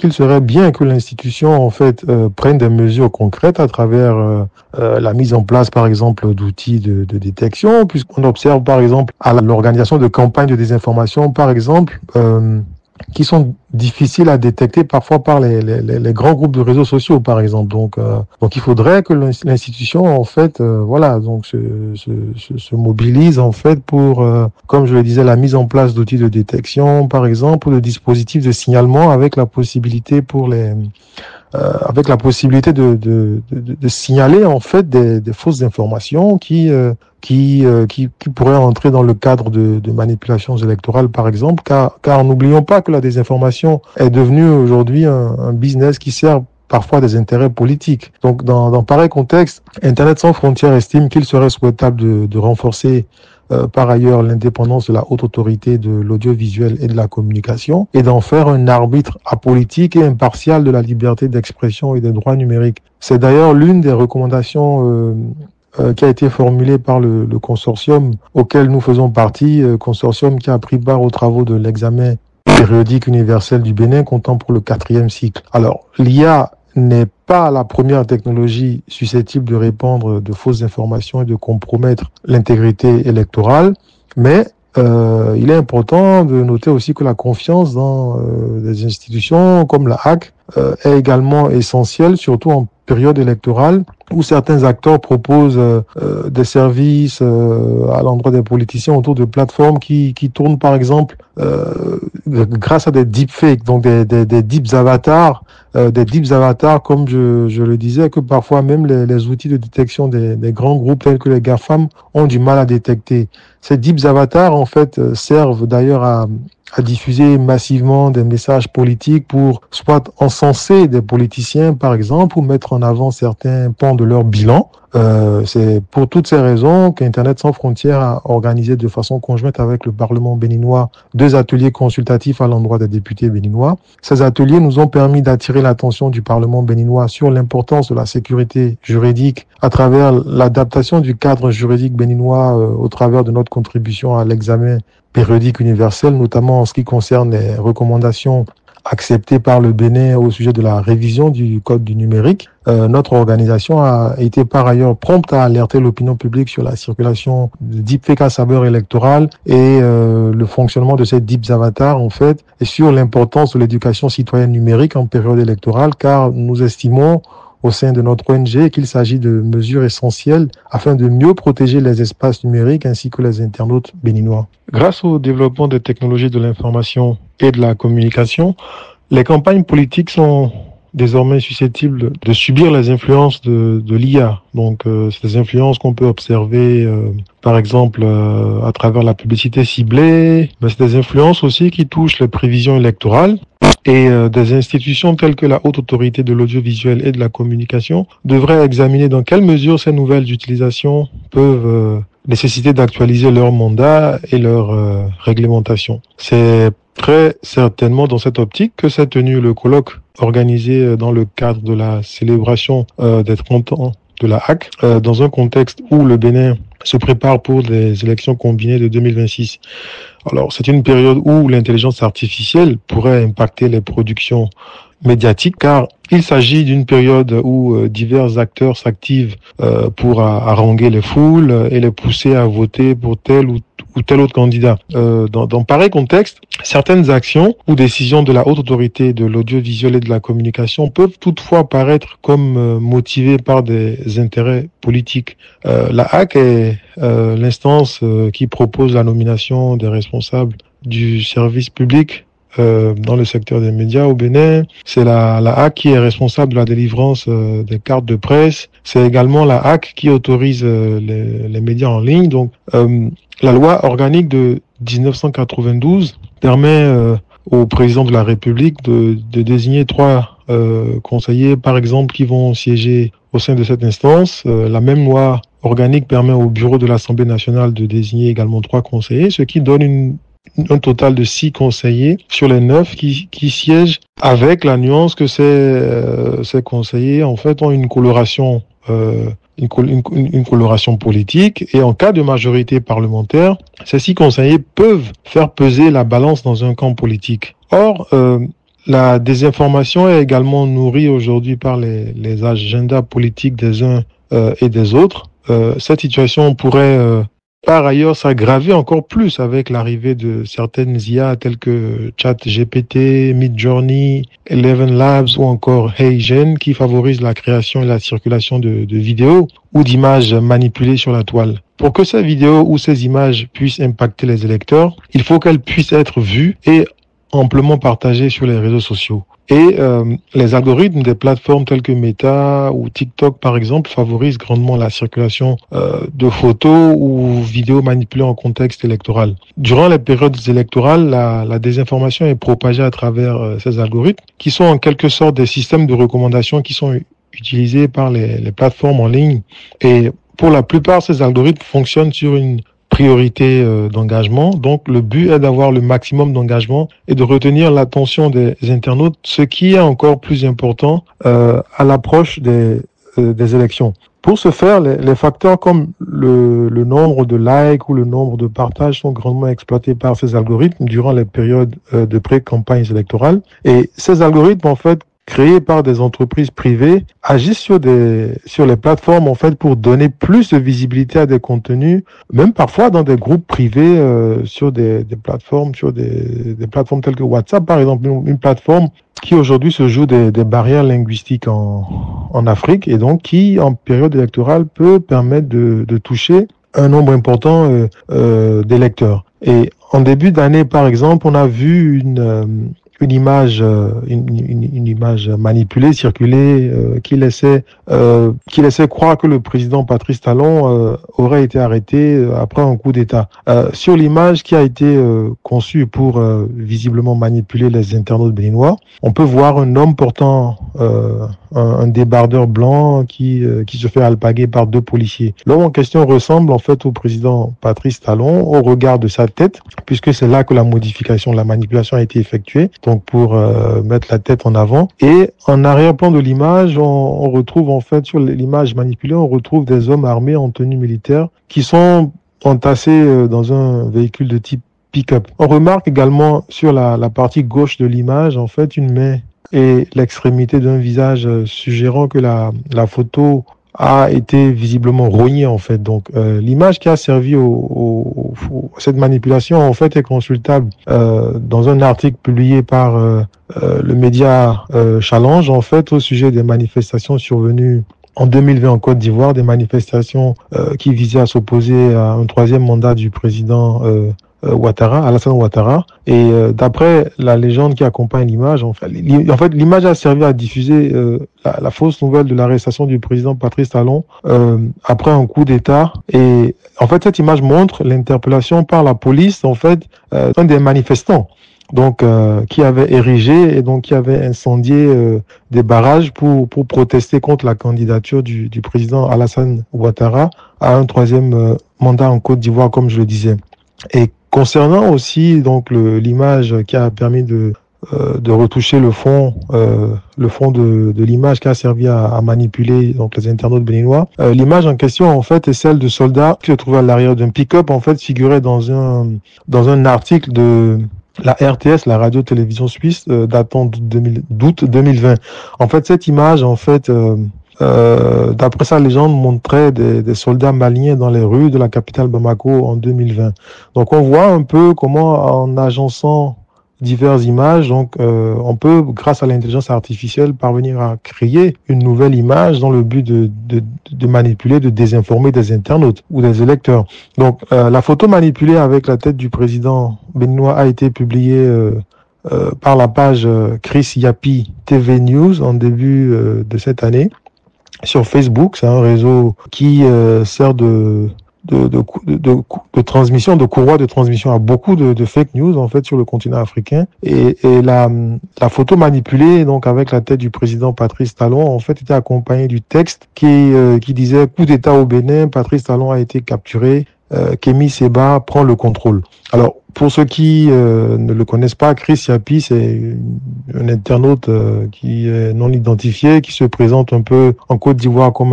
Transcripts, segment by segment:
qu'il serait bien que l'institution en fait prenne des mesures concrètes à travers la mise en place, par exemple, d'outils de détection, puisqu'on observe, par exemple, à l'organisation de campagnes de désinformation, par exemple, qui sont difficiles à détecter parfois par les grands groupes de réseaux sociaux, par exemple. Donc il faudrait que l'institution, en fait, se mobilise, en fait, pour, comme je le disais, la mise en place d'outils de détection, par exemple, ou de dispositifs de signalement avec la possibilité de signaler en fait des fausses informations qui pourraient entrer dans le cadre de manipulations électorales, par exemple, car n'oublions pas que la désinformation est devenue aujourd'hui un business qui sert parfois des intérêts politiques. Donc, dans pareil contexte, Internet sans frontières estime qu'il serait souhaitable de renforcer par ailleurs l'indépendance de la haute autorité de l'audiovisuel et de la communication et d'en faire un arbitre apolitique et impartial de la liberté d'expression et des droits numériques. C'est d'ailleurs l'une des recommandations qui a été formulée par le consortium auquel nous faisons partie, consortium qui a pris part aux travaux de l'examen périodique universel du Bénin comptant pour le 4e cycle. Alors, l'IA n'est pas la première technologie susceptible de répandre de fausses informations et de compromettre l'intégrité électorale, mais il est important de noter aussi que la confiance dans des institutions comme la HAC est également essentielle, surtout en période électorale, où certains acteurs proposent des services à l'endroit des politiciens autour de plateformes qui tournent, par exemple, grâce à des deepfakes, donc des deeps avatars, comme je le disais, que parfois même les outils de détection des grands groupes tels que les GAFAM ont du mal à détecter. Ces deeps avatars, en fait, servent d'ailleurs à diffuser massivement des messages politiques pour soit encenser des politiciens, par exemple, ou mettre en avant certains pans de leur bilan. C'est pour toutes ces raisons qu'Internet sans frontières a organisé de façon conjointe avec le Parlement béninois 2 ateliers consultatifs à l'endroit des députés béninois. Ces ateliers nous ont permis d'attirer l'attention du Parlement béninois sur l'importance de la sécurité juridique à travers l'adaptation du cadre juridique béninois au travers de notre contribution à l'examen périodique universel, notamment en ce qui concerne les recommandations acceptées par le Bénin au sujet de la révision du Code du numérique. Notre organisation a été par ailleurs prompte à alerter l'opinion publique sur la circulation de deepfakes à saveur électorale et le fonctionnement de ces deeps avatars, en fait, et sur l'importance de l'éducation citoyenne numérique en période électorale, car nous estimons au sein de notre ONG qu'il s'agit de mesures essentielles afin de mieux protéger les espaces numériques ainsi que les internautes béninois. Grâce au développement des technologies de l'information et de la communication, les campagnes politiques sont désormais susceptibles de subir les influences de l'IA. Donc, c'est des influences qu'on peut observer, par exemple, à travers la publicité ciblée, mais c'est des influences aussi qui touchent les prévisions électorales. Et des institutions telles que la Haute Autorité de l'Audiovisuel et de la Communication devraient examiner dans quelle mesure ces nouvelles utilisations peuvent nécessiter d'actualiser leur mandat et leur réglementation. C'est très certainement dans cette optique que s'est tenu le colloque organisé dans le cadre de la célébration des 30 ans de la HAC, dans un contexte où le Bénin se prépare pour des élections combinées de 2026. Alors, c'est une période où l'intelligence artificielle pourrait impacter les productions médiatiques, car il s'agit d'une période où divers acteurs s'activent pour haranguer les foules et les pousser à voter pour tel ou tel autre candidat. Dans pareil contexte, certaines actions ou décisions de la Haute Autorité de l'Audiovisuel et de la Communication peuvent toutefois paraître comme motivées par des intérêts politiques. La HAC est l'instance qui propose la nomination des responsables du service public dans le secteur des médias au Bénin. C'est la HAC qui est responsable de la délivrance des cartes de presse. C'est également la HAC qui autorise les médias en ligne. Donc, la loi organique de 1992 permet au président de la République de désigner 3 conseillers, par exemple, qui vont siéger au sein de cette instance. La même loi organique permet au bureau de l'Assemblée nationale de désigner également 3 conseillers, ce qui donne un total de 6 conseillers sur les 9 qui siègent, avec la nuance que ces conseillers en fait ont une coloration une coloration politique, et en cas de majorité parlementaire, ces 6 conseillers peuvent faire peser la balance dans un camp politique. Or, la désinformation est également nourrie aujourd'hui par les agendas politiques des uns et des autres. Cette situation pourrait par ailleurs s'aggraver encore plus avec l'arrivée de certaines IA telles que ChatGPT, Midjourney, Eleven Labs ou encore HeyGen qui favorisent la création et la circulation de vidéos ou d'images manipulées sur la toile. Pour que ces vidéos ou ces images puissent impacter les électeurs, il faut qu'elles puissent être vues et amplement partagées sur les réseaux sociaux. Et les algorithmes des plateformes telles que Meta ou TikTok, par exemple, favorisent grandement la circulation de photos ou vidéos manipulées en contexte électoral. Durant les périodes électorales, la désinformation est propagée à travers ces algorithmes, qui sont en quelque sorte des systèmes de recommandation qui sont utilisés par les plateformes en ligne. Et pour la plupart, ces algorithmes fonctionnent sur une priorité d'engagement. Donc, le but est d'avoir le maximum d'engagement et de retenir l'attention des internautes, ce qui est encore plus important à l'approche des élections. Pour ce faire, les facteurs comme le nombre de likes ou le nombre de partages sont grandement exploités par ces algorithmes durant les périodes de pré-campagnes électorales. Et ces algorithmes, en fait, créés par des entreprises privées, agissent sur les plateformes en fait pour donner plus de visibilité à des contenus, même parfois dans des groupes privés sur des plateformes, des plateformes telles que WhatsApp par exemple, une plateforme qui aujourd'hui se joue des barrières linguistiques en Afrique et donc qui en période électorale peut permettre de toucher un nombre important d'électeurs. Et en début d'année par exemple, on a vu une image manipulée circuler qui laissait croire que le président Patrice Talon aurait été arrêté après un coup d'État. Sur l'image qui a été conçue pour visiblement manipuler les internautes béninois, on peut voir un homme portant un débardeur blanc qui se fait alpaguer par 2 policiers. L'homme en question ressemble en fait au président Patrice Talon au regard de sa tête, puisque c'est là que la manipulation a été effectuée. Donc pour mettre la tête en avant. Et en arrière-plan de l'image, on retrouve en fait sur l'image manipulée, on retrouve des hommes armés en tenue militaire qui sont entassés dans un véhicule de type pick-up. On remarque également sur la partie gauche de l'image, en fait, une main et l'extrémité d'un visage suggérant que la photo a été visiblement rognée en fait. Donc l'image qui a servi cette manipulation en fait est consultable dans un article publié par le média Challenge en fait au sujet des manifestations survenues en 2020 en Côte d'Ivoire, des manifestations qui visaient à s'opposer à un 3e mandat du président Alassane Ouattara. Et d'après la légende qui accompagne l'image, en fait, l'image a servi à diffuser la fausse nouvelle de l'arrestation du président Patrice Talon après un coup d'État. Et en fait, cette image montre l'interpellation par la police, en fait, un des manifestants. Donc, qui avait érigé et donc qui avait incendié des barrages pour protester contre la candidature du président Alassane Ouattara à un 3e mandat en Côte d'Ivoire, comme je le disais. Et concernant aussi donc l'image qui a permis de retoucher le fond de l'image qui a servi à manipuler donc les internautes béninois, l'image en question en fait est celle de soldats qui se trouvaient à l'arrière d'un pick-up, en fait figurait dans un article de la RTS, la radio-télévision suisse, datant d'août 2020. En fait, cette image, en fait, d'après sa légende, montrait des soldats maliens dans les rues de la capitale Bamako en 2020. Donc, on voit un peu comment, en agençant diverses images, donc, on peut, grâce à l'intelligence artificielle, parvenir à créer une nouvelle image dans le but de manipuler, de désinformer des internautes ou des électeurs. Donc, la photo manipulée avec la tête du président béninois a été publiée par la page Chris Yapi TV News en début de cette année sur Facebook. C'est un réseau qui sert de transmission, de courroie de transmission à beaucoup de fake news en fait sur le continent africain. Et la photo manipulée donc avec la tête du président Patrice Talon en fait était accompagnée du texte qui disait coup d'État au Bénin, Patrice Talon a été capturé, Kémy Séba prend le contrôle. Alors pour ceux qui ne le connaissent pas, Chris Yapi, c'est un internaute qui est non identifié, qui se présente un peu en Côte d'Ivoire comme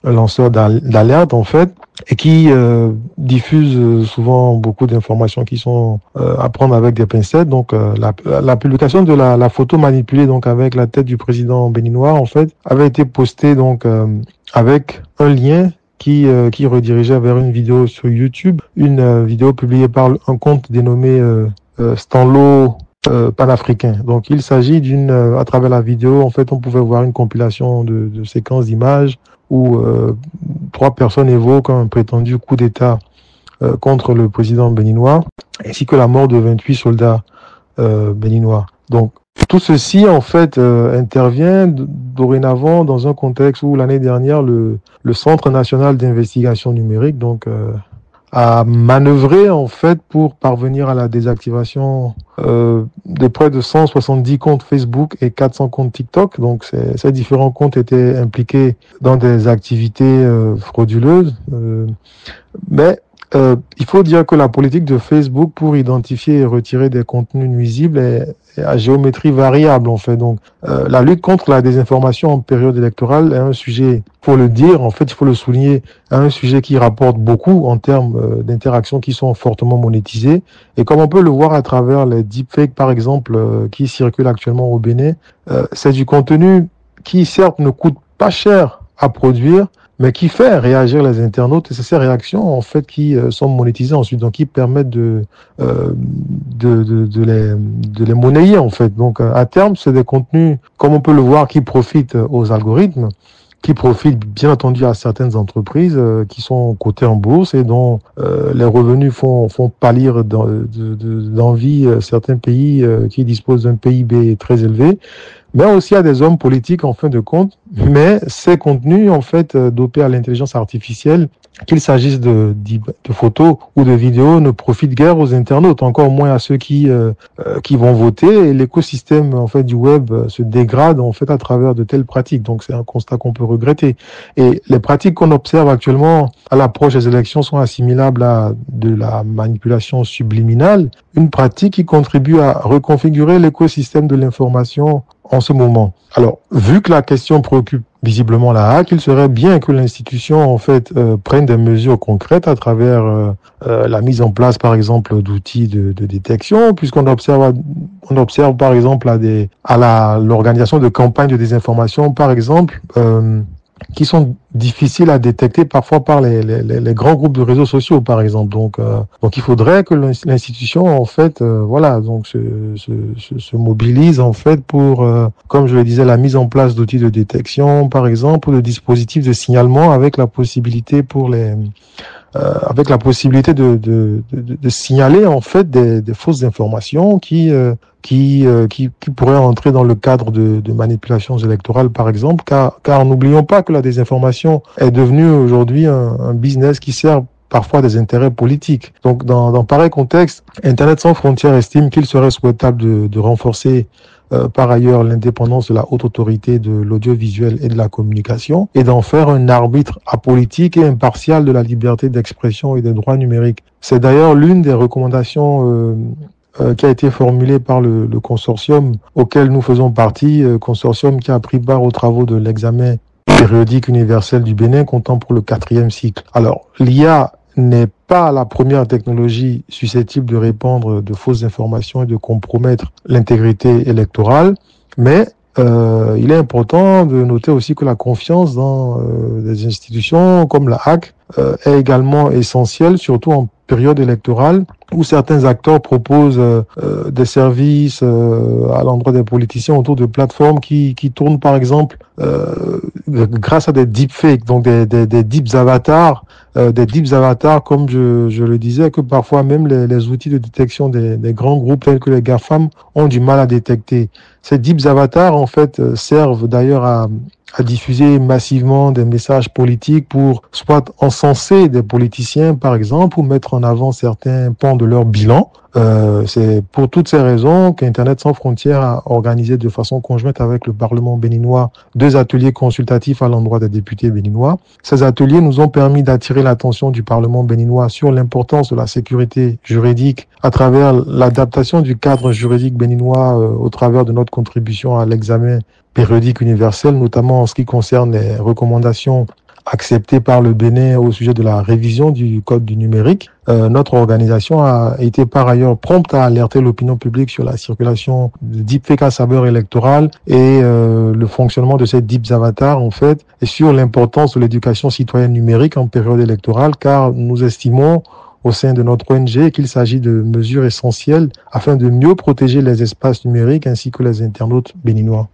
un lanceur d'alerte en fait. et qui diffusent souvent beaucoup d'informations qui sont à prendre avec des pincettes. Donc la publication de la photo manipulée donc avec la tête du président béninois en fait avait été postée donc avec un lien qui redirigeait vers une vidéo sur YouTube, une vidéo publiée par un compte dénommé Stanlo panafricain. Donc il s'agit à travers la vidéo, en fait, on pouvait voir une compilation de séquences d'images où 3 personnes évoquent un prétendu coup d'État contre le président béninois, ainsi que la mort de 28 soldats béninois. Donc tout ceci, en fait, intervient dorénavant dans un contexte où l'année dernière, le Centre national d'investigation numérique a manœuvré, en fait, pour parvenir à la désactivation de près de 170 comptes Facebook et 400 comptes TikTok. Donc, ces différents comptes étaient impliqués dans des activités frauduleuses. Mais il faut dire que la politique de Facebook pour identifier et retirer des contenus nuisibles est à géométrie variable, en fait. Donc, la lutte contre la désinformation en période électorale est un sujet, faut le dire, en fait, il faut le souligner, un sujet qui rapporte beaucoup en termes d'interactions qui sont fortement monétisées. Et comme on peut le voir à travers les deepfakes, par exemple, qui circulent actuellement au Bénin, c'est du contenu qui, certes, ne coûte pas cher à produire, mais qui fait réagir les internautes, et c'est ces réactions en fait qui sont monétisées ensuite, donc qui permettent de les monnayer en fait. Donc à terme, c'est des contenus, comme on peut le voir, qui profitent aux algorithmes, qui profitent bien entendu à certaines entreprises qui sont cotées en bourse et dont les revenus font pâlir d'envie certains pays qui disposent d'un PIB très élevé, mais aussi à des hommes politiques en fin de compte. Mais ces contenus, en fait, dopés à l'intelligence artificielle, qu'il s'agisse de photos ou de vidéos, ne profitent guère aux internautes, encore moins à ceux qui vont voter. Et l'écosystème en fait du web se dégrade en fait à travers de telles pratiques. Donc c'est un constat qu'on peut regretter. Et les pratiques qu'on observe actuellement à l'approche des élections sont assimilables à de la manipulation subliminale, une pratique qui contribue à reconfigurer l'écosystème de l'information en ce moment. Alors, vu que la question préoccupe visiblement la HAC, il serait bien que l'institution en fait prenne des mesures concrètes à travers la mise en place, par exemple, d'outils de détection, puisqu'on observe par exemple à l'organisation de campagnes de désinformation, par exemple, qui sont difficiles à détecter parfois par les grands groupes de réseaux sociaux, par exemple. Donc il faudrait que l'institution, en fait, se mobilise, en fait, pour, comme je le disais, la mise en place d'outils de détection, par exemple, ou de dispositifs de signalement avec la possibilité de signaler, en fait, des fausses informations qui pourraient entrer dans le cadre de manipulations électorales, par exemple, car n'oublions pas que la désinformation est devenue aujourd'hui un business qui sert parfois des intérêts politiques. Donc, dans pareil contexte, Internet sans frontières estime qu'il serait souhaitable de renforcer par ailleurs l'indépendance de la haute autorité de l'audiovisuel et de la communication et d'en faire un arbitre apolitique et impartial de la liberté d'expression et des droits numériques. C'est d'ailleurs l'une des recommandations qui a été formulée par le consortium auquel nous faisons partie, consortium qui a pris part aux travaux de l'examen périodique universel du Bénin comptant pour le 4e cycle. Alors, l'IA n'est pas la première technologie susceptible de répandre de fausses informations et de compromettre l'intégrité électorale, mais il est important de noter aussi que la confiance dans des institutions comme la HAC est également essentielle, surtout en période électorale, où certains acteurs proposent des services à l'endroit des politiciens autour de plateformes qui tournent, par exemple, grâce à des deepfakes, donc des deeps avatars, comme je le disais, que parfois même les outils de détection des grands groupes tels que les GAFAM ont du mal à détecter. Ces deeps avatars, en fait, servent d'ailleurs à diffuser massivement des messages politiques pour soit encenser des politiciens, par exemple, ou mettre en avant certains pans de leur bilan. C'est pour toutes ces raisons qu'Internet sans frontières a organisé de façon conjointe avec le Parlement béninois 2 ateliers consultatifs à l'endroit des députés béninois. Ces ateliers nous ont permis d'attirer l'attention du Parlement béninois sur l'importance de la sécurité juridique à travers l'adaptation du cadre juridique béninois au travers de notre contribution à l'examen périodique universel, notamment en ce qui concerne les recommandations accepté par le Bénin au sujet de la révision du code du numérique, notre organisation a été par ailleurs prompte à alerter l'opinion publique sur la circulation de deepfakes à saveur électorale et le fonctionnement de ces deep avatars en fait, et sur l'importance de l'éducation citoyenne numérique en période électorale, car nous estimons au sein de notre ONG qu'il s'agit de mesures essentielles afin de mieux protéger les espaces numériques ainsi que les internautes béninois.